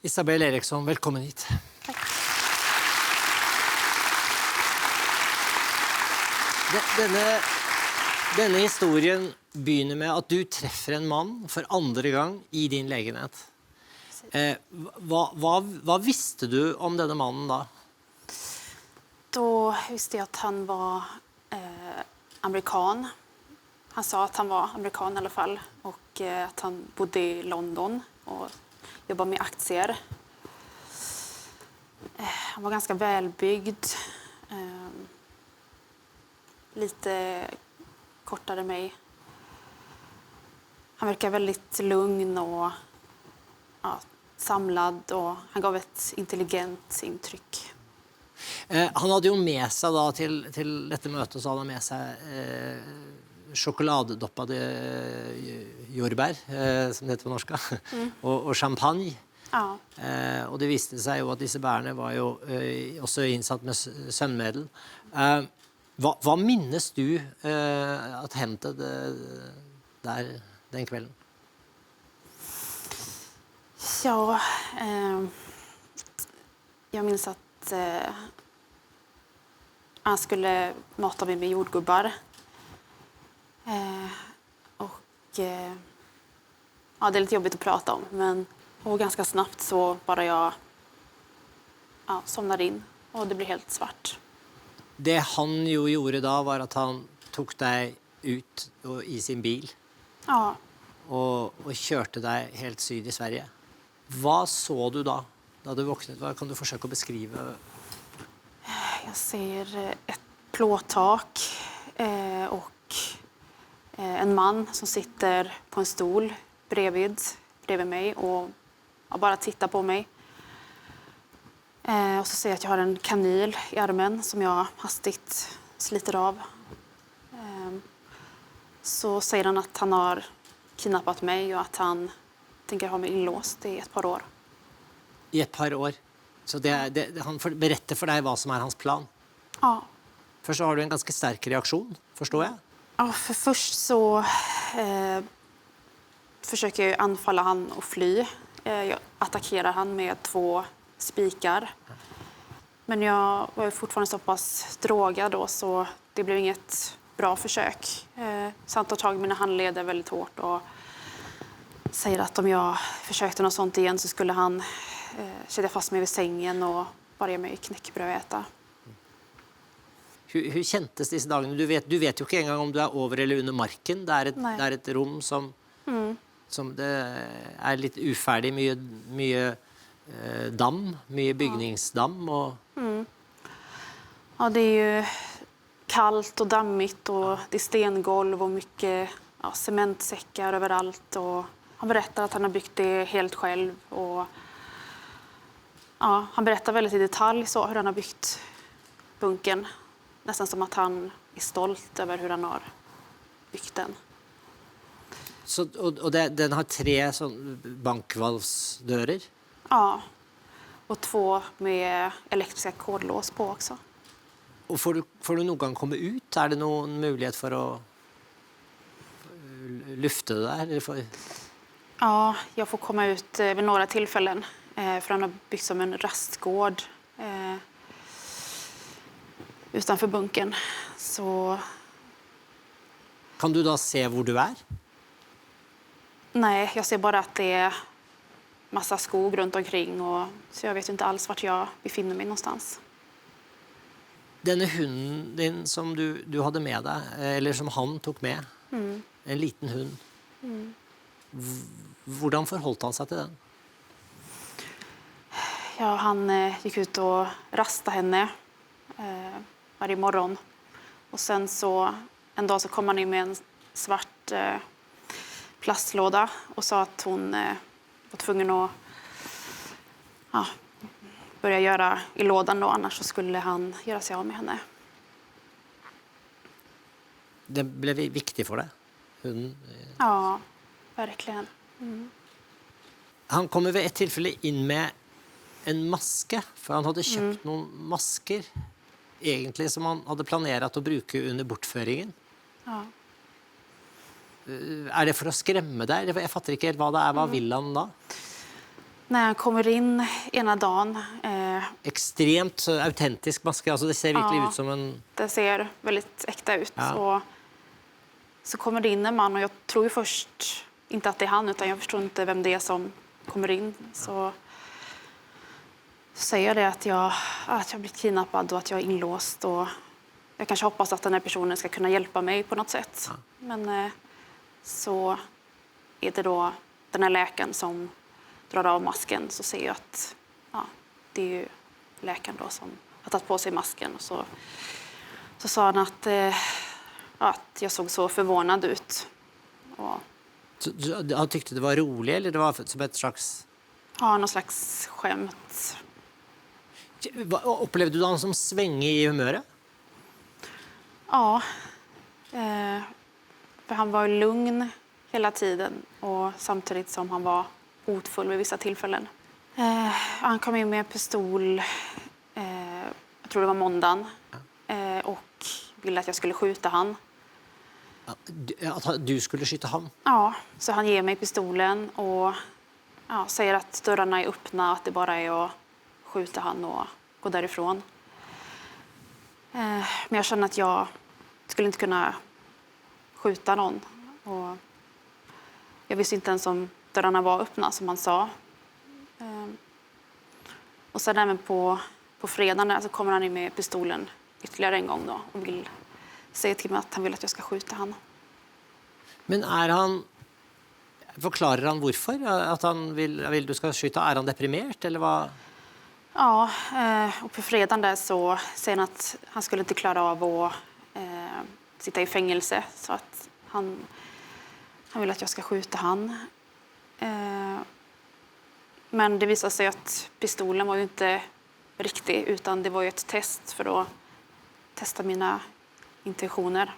Isabel Eriksson, velkommen hit. Tack. Denne historien begynner med at du treffer en mann for andre gang i din lägenhet. Vad visste du om denne mannen da? Då visste jag att han var amerikan. Han sa att han var amerikan i alla fall. Och att han bodde i London och jobbade med aktier. Han var ganska välbyggd. Lite kortare än mig. Han verkar väldigt lugn och samlad. Och han gav ett intelligent intryck. Han hadde jo med seg da til dette møtet, så hadde han med seg sjokoladedoppede jordbær, som det heter på norsk, og champagne. Ja. Og det viste seg jo at disse bærene var jo også innsatt med søvnmiddel. Hva minnes du at hendte der den kvelden? Ja, jag minns att han skulle mata mig med jordgubbar. Ja, det är lite jobbigt att prata om, men och ganska snabbt så bara jag somnade in och det blev helt svart. Det han jo gjorde da var at han tok deg ut i sin bil Ja, og kjørte deg helt syd i Sverige. Hva så du da du våknet? Hva kan du forsøke å beskrive? jag ser ett plåttak och en man som sitter på en stol bredvid mig och bara tittar på mig. Och så ser jag att jag har en kanyl i armen som jag hastigt sliter av. Så säger han att han har kidnappat mig och att han tänker ha mig inlåst i ett par år. I et par år. Så han beretter for deg hva som er hans plan. Ja. Først så har du en ganske sterk reaktion, förstår jag. Ja, för först så försöker jag anfalla han och fly. Jag attackerar han med 2 spikar. Men jag var ju fortfarande så pass drogad då så det blev inget bra försök. Så han tar tag i mina handleder väldigt hårt och säger att om jag försökte något sånt igen så skulle han kedja fast mig vid sängen och bara ge mig knäckebröd att äta. Hur kändes disse dagene? Du vet jo ikke engang om du er over eller under marken. Det er et rom som det er litt uferdig, mye damm, mye bygningsdamm. Ja, det är ju kallt och dammigt och det är stengolv och mycket cementsäckar överallt. Och han berättar att han har byggt det helt själv. Och, han berättar väldigt i detalj så hur han har byggt bunkern. Nästan som att han är stolt över hur han har byggt den. Så, och den har 3 bankvalvsdører? Ja, och 2 med elektriska kodlås på också. Och får du noen gang komme ut? Er det noen mulighet for å lufte det der? Eller Ja, jag får komma ut vid några tillfällen. För han har byggt som en rastgård utanför bunkern. Så... Kan du da se hvor du er? Nej, jag ser bara att det är massa skog runt omkring. Så jag vet inte alls vart jag befinner mig någonstans. Denne hunden din som du hade med deg, eller som han tok med, en liten hund. Hvordan forholdt han seg til den? Ja, han gick ut och rastade henne varje morgon. Och sen så en dag så kom han in med en svart plastlåda och sa att hon var tvungen att börja göra i lådan då, annars så skulle han göra sig av med henne. Det blev viktigt för dig? Hunden? Ja, verkligen. Han kommer vid ett tillfälle in med en maske, för han hade köpt någon masker egentligen som han hade planerat att bruka under bortföringen. Ja. Är det för att skrämma dig? Jag fattar inte helt vad det är. Vad vill han då? När han kommer in ena dagen, Extremt så autentisk maske, alltså det ser verkligen ut som en... det ser väldigt äkta ut. Ja. Och så kommer det in en man och jag tror ju först inte att det är han, utan jag förstår inte vem det är som kommer in. Så säger jag det att jag blivit kidnappad och att jag är inlåst. Och jag kanske hoppas att den här personen ska kunna hjälpa mig på något sätt. Ja. Men så är det då den här läkaren som drar av masken, så ser jag att det är ju läkaren då som har tagit på sig masken. Och så sa han att jag såg så förvånad ut. Och, Han tyckte det var roligt eller det var som ett slags... någon slags skämt. Upplevde du han som svängig i humöret? Ja, för han var lugn hela tiden och samtidigt som han var hotfull vid vissa tillfällen. Han kom in med en pistol, jag tror det var måndagen, och ville att jag skulle skjuta han. Att du skulle skjuta han? Ja, så han ger mig pistolen och säger att dörrarna är öppna, att det bara är att skjuta han och gå därifrån. Men jag känner att jag skulle inte kunna skjuta någon. Och jag visste inte ens om dörrarna var öppna, som han sa. Och sen även på fredagen så kommer han in med pistolen ytterligare en gång då och vill säga till mig att han vill att jag ska skjuta han. Men förklarar han varför att han vill du ska skjuta? Är han deprimerad eller vad? Ja, och på fredagen där så säger han att han skulle inte klara av att sitta i fängelse, så att han vill att jag ska skjuta han. Men det visade sig att pistolen var ju inte riktig, utan det var ju ett test för att testa mina intentioner.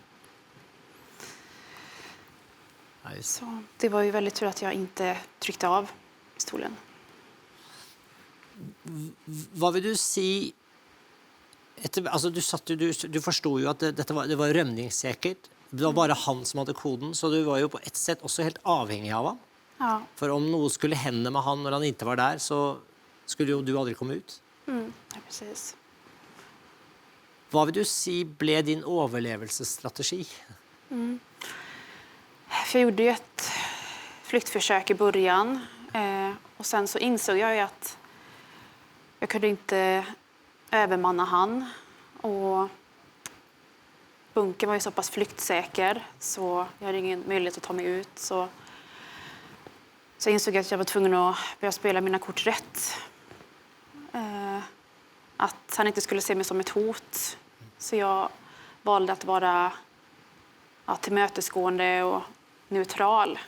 Så det var ju väldigt tur att jag inte tryckte av pistolen. Vad vill du säga? Alltså du förstod ju att det var römningssäkert. Det var bara han som hade koden, så du var ju på ett sätt också helt avhängig av honom. Ja. För om något skulle hända med han när han inte var där, så skulle ju du aldrig komma ut. Ja, precis. Vad vill du säga blev din överlevelsesstrategi? För jag gjorde ju ett flyktförsök i början. Och sen så insåg jag ju att jag kunde inte övermanna han. Och bunkern var ju så pass flyktsäker så jag hade ingen möjlighet att ta mig ut. Så insåg jag att jag var tvungen att börja spela mina kort rätt. Att han inte skulle se mig som ett hot. Så jag valde att vara tillmötesgående och neutral.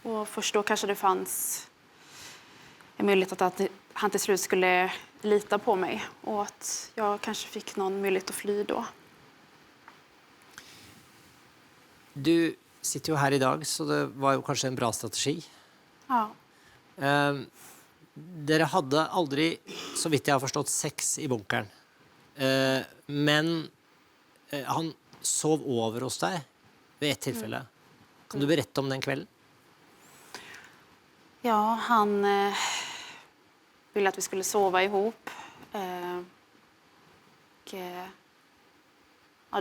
Och först då kanske det fanns en möjlighet att han till slut skulle lita på mig. Och att jag kanske fick någon möjlighet att fly då. Du sitter ju här idag, så det var ju kanske en bra strategi. Ja. Dere hade aldrig, så vitt jag har förstått, sex i bunkern. Men han sov över hos dig vid ett tillfälle. Kan du berätta om den kvällen? Ja, han ville att vi skulle sova ihop.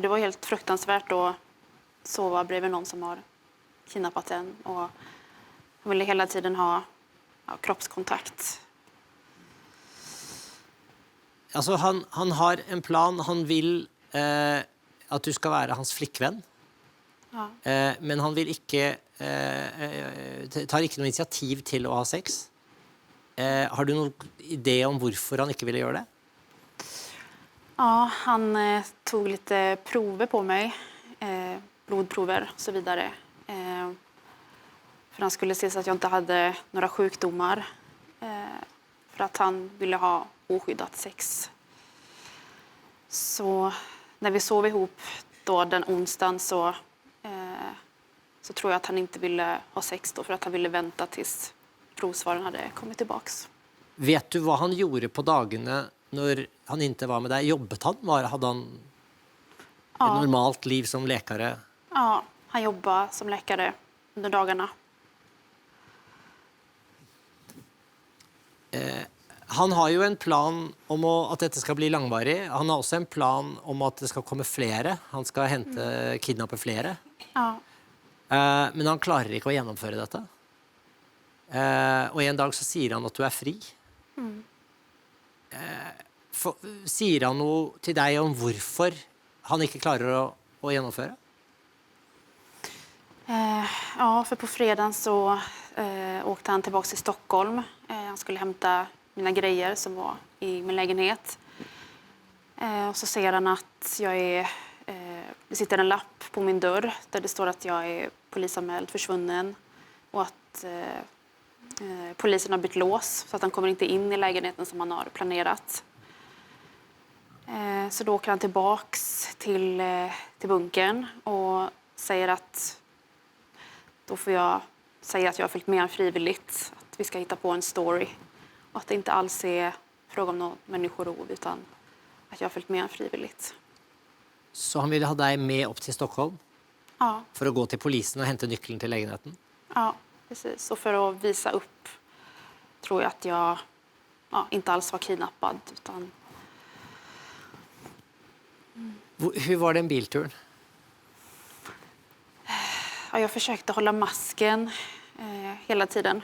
Det var helt fruktansvärt att sova bredvid någon som har kidnappat en. Och han ville hela tiden ha kroppskontakt. Alltså han har en plan. Han vill att du ska vara hans flickvän. Ja. Men han vill inte tar inte något initiativ till att ha sex. Har du någon idé om varför han inte ville göra det? Ja, han tog lite prover på mig. Blodprover och så vidare. För han skulle se så att jag inte hade några sjukdomar. För att han ville ha oskyddat sex. Så när vi sov ihop då den onsdagen så tror jag att han inte ville ha sex då, för att han ville vänta tills provsvaren hade kommit tillbaks. Vet du vad han gjorde på dagarna när han inte var med dig? Jobbade han? Hade han ett normalt liv som läkare? Ja, han jobbade som läkare under dagarna. Han har ju en plan om att detta ska bli långvarigt. Han har också en plan om att det ska komma flera. Han ska hämta kidnappa flera. Ja. Men han klarar inte att genomföra detta. Och en dag så säger han att du är fri. Säger han något till dig om varför han inte klarar att genomföra? Ja, för på fredagen så åkte han tillbaka till Stockholm. Han skulle hämta mina grejer som var i min lägenhet. Och så ser han att det sitter en lapp på min dörr där det står att jag är polisanmäld försvunnen och att polisen har bytt lås så att han kommer inte in i lägenheten som han har planerat. Så då åker han tillbaks till bunkern och säger att då får jag säga att jag har följt med frivilligt, att vi ska hitta på en story och att det inte alls är fråga om något människorov utan att jag har följt med frivilligt. Så han ville ha dig med upp till Stockholm? Ja. För att gå till polisen och hämta nyckeln till lägenheten? Ja, precis. Och för att visa upp tror jag att jag inte alls var kidnappad utan... Hur var den bilturen? Ja, jag försökte hålla masken hela tiden.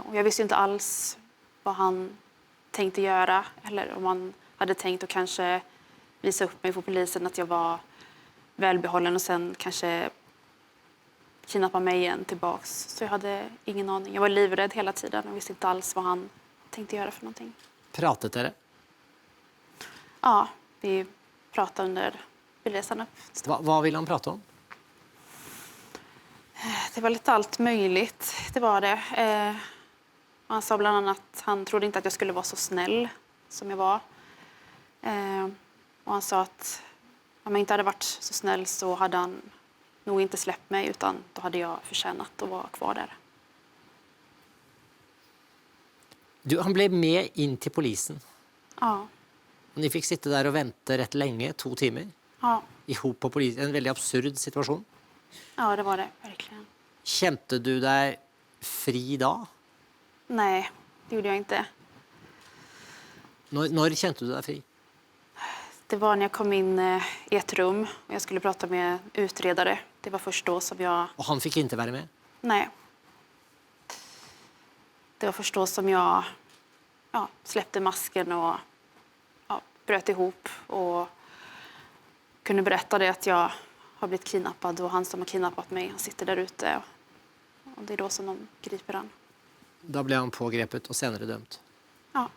Och jag visste inte alls vad han tänkte göra. Eller om han hade tänkt att kanske visa upp mig för polisen att jag var välbehållen och sen kanske kidnappa mig igen tillbaks. Så jag hade ingen aning. Jag var livrädd hela tiden och visste inte alls vad han tänkte göra för någonting. Pratade det? Ja, vi pratade under bilresan upp. Vad vill han prata om? Det var lite allt möjligt, det var det. Han sa bland annat att han trodde inte att jag skulle vara så snäll som jag var. Och han sa att om jag inte hade varit så snäll så hade han nog inte släppt mig utan då hade jag förtjänat att vara kvar där. Han blev med in till polisen. Ja. Och ni fick sitta där och vänta rätt länge, 2 timmar. Ja. Ihop på polisen. En väldigt absurd situation. Ja, det var det verkligen. Kände du dig fri då? Nej, det gjorde jag inte. När kände du dig fri? Det var när jag kom in i ett rum och jag skulle prata med utredare. Det var först då som jag... Och han fick inte vara med? Nej. Det var först då som jag släppte masken och bröt ihop och kunde berätta det att jag har blivit kidnappad och han som har kidnappat mig, han sitter där ute. Och det är då som de griper han. Då blev han pågrepet och senare dömt? Ja.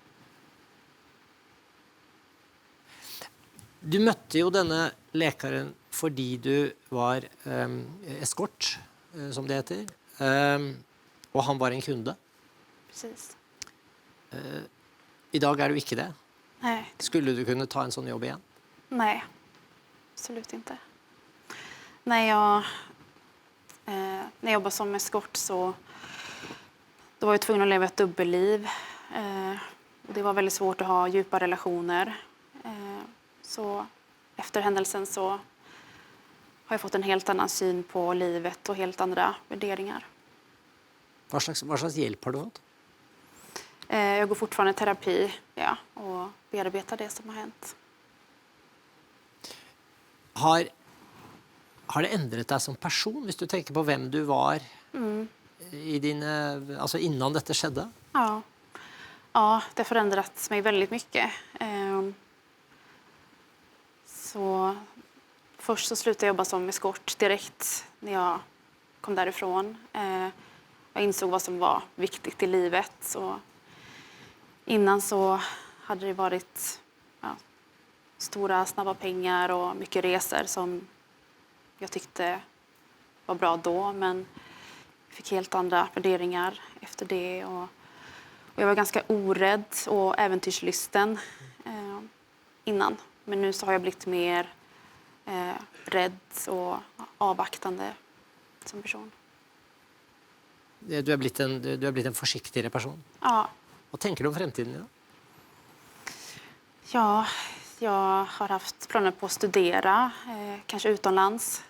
Du mötte ju denna läkaren fordi du var eskort, som det heter. Och han var en kunde. Precis. Idag är du inte det. Nej. Skulle du kunna ta en sån jobb igen? Nej, absolut inte. När jag jobbade som eskort så då var jag tvungen att leva ett dubbelliv. Det var väldigt svårt att ha djupa relationer. Så efter händelsen så har jag fått en helt annan syn på livet och helt andra värderingar. Vad slags hjälp har du fått? Jag går fortfarande i terapi och bearbetar det som har hänt. Har det ändrat dig som person, hvis du tänker på vem du var i alltså innan detta skedde? Ja, det har förändrats mig väldigt mycket. Så först så slutade jag jobba som eskort direkt när jag kom därifrån. Jag insåg vad som var viktigt i livet. Så innan så hade det varit stora, snabba pengar och mycket resor som jag tyckte var bra då. Men jag fick helt andra värderingar efter det. Och jag var ganska orädd och äventyrslysten innan. Men nu så har jag blivit mer rädd och avvaktande som person. Du har blivit en försiktigare person? Ja. Vad tänker du om framtiden idag? Ja, jag har haft planer på att studera, kanske utomlands.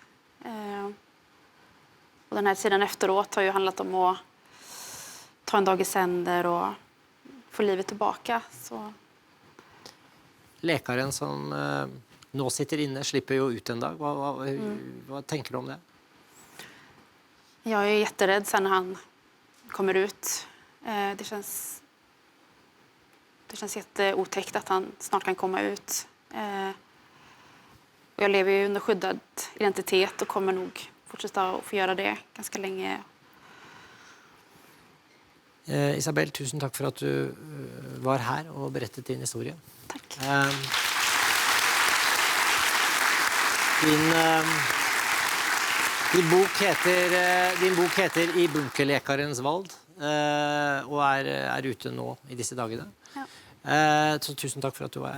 Och den här tiden efteråt har ju handlat om att ta en dag i sänder och få livet tillbaka. Så. Lekaren som nå sitter inne, slipper jo ut en dag. Hva tenker du om det? Jag är jätterädd sen när han kommer ut. Det känns jätteotäckt att han snart kan komma ut. Och jag lever ju under skyddad identitet och kommer nog fortsätta att få göra det ganska länge. Isabel, tusen takk for at du var her og berettet din historie. Tack. Din bok heter I bunkerlekarens vald, og er ute nå i disse dagene. Ja. Så tusen takk for at du var her.